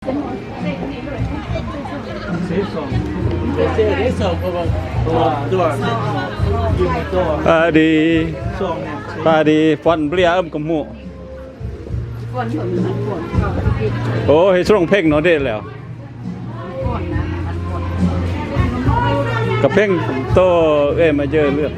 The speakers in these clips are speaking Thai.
Padi padi phun blia âm cầm mũ ô hayช่วงเพ่งเนาะเด็ดแล้วกับเพ่งโตมาเจอเลือด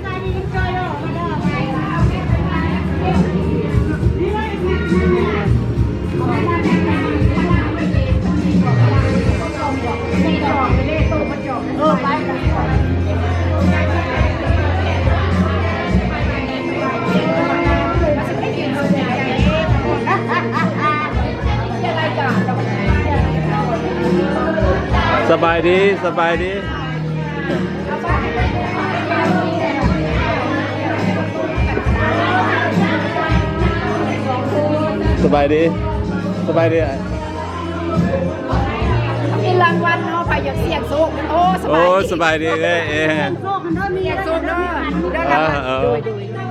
สบายดีสบายดีสบายดีสบายดีมีรางวัลเนาะไปอยากเสี่ยงโชคโอ้สบายดีเลยเสี่ยงโชคเนาะได้รางวัลโดย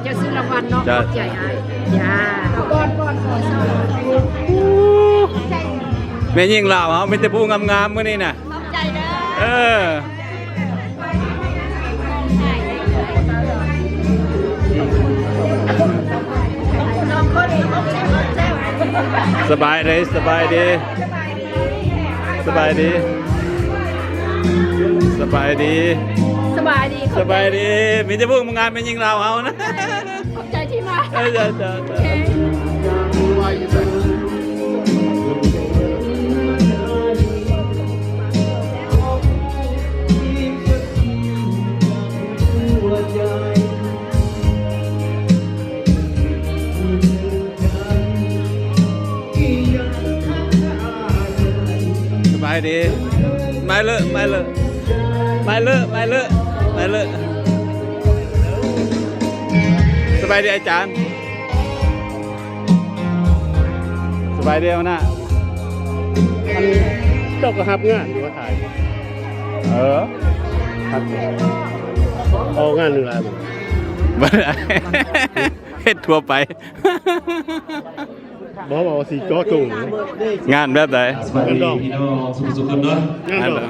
จะซื้อรางวัลเนาะใหญ่ให้ย่าก่อนแม่ยิ่งเหล่าเขาไม่จะพูดงามๆมื่อนี้น่ะใจเด้อสบายดีสบายดีสบายดีสบายดีสบายดีสบายดีมีจะพูดงานเป็นยิงเราเอานะขอบใจที่มาสบายดีไม่เลอะไม่เลอะไม่เลอะไม่เลอะไม่เลอะสบายดีอาจารย์สบายดีนะมันเจ้าก็ฮับงานอยู่ว่าถ่ายครับเอางานหนึ่งลายบ่ได้เฮ็ดทั่วไปบอกว่าสีจ้อจุ่งงานแบบไหนสวัสดีพี่น้องสุขๆเนาะ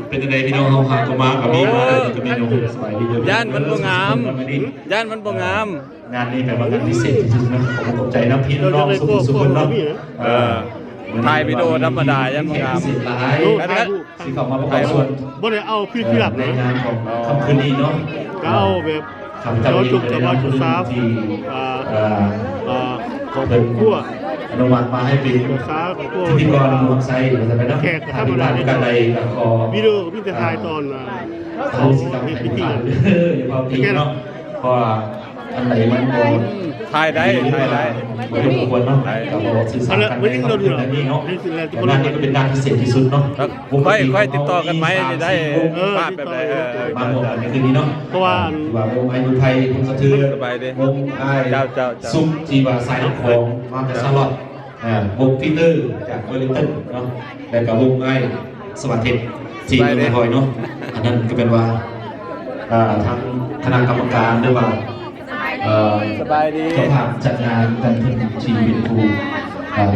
เป็นยังไงพี่น้องเขาหาก็มากับพี่มากับพี่น้องสบายดีย่านมันบ่งามย่านมันบ่งามงานนี้เป็นงานพิเศษจริงๆนะผมขอบใจนะพี่น้องสุขๆเนาะถ่ายวิดีโอธรรมดาย่านบ่งามสีขาวมาประกอบส่วนบ่ได้เอาพี่เกือบในงานของคำคืนนี้เนาะก็เอาแบบจ้อจุ่มกับว่าจุดซาฟของผมขั้วอนุมัติมาให้เป็นพิธีกรวงไซด์จะไปนักแขกธรรมดากันในวิดีโอพิธีถ่ายตอนเขาสิทำพิธีอย่าเผาทิ้งเนาะเพราะอันไหนมันถ่ายได้ไม่ต้องควรเนาะเราสื่อสารกันในคำพูดแบบนี้เนาะงานนี้เป็นงานพิเศษที่สุดเนาะค่อยติดต่อกันไหมจะได้ภาพแบบไหนมาหมดในคืนนี้เนาะเพราะว่าวงไอยูไทยวงสะเทือนวงไอซุปจีบาสายน้ำของมาจากซาลอดวงปีเตอร์จากเวลลิงตันเนาะแล้วก็วงไอสวัสดิ์จีนคอยเนาะอันนั้นก็เป็นว่าทั้งคณะกรรมการหรือว่าสบายดีเจ้าภาพจัดงานกันเป็นชีวิตครู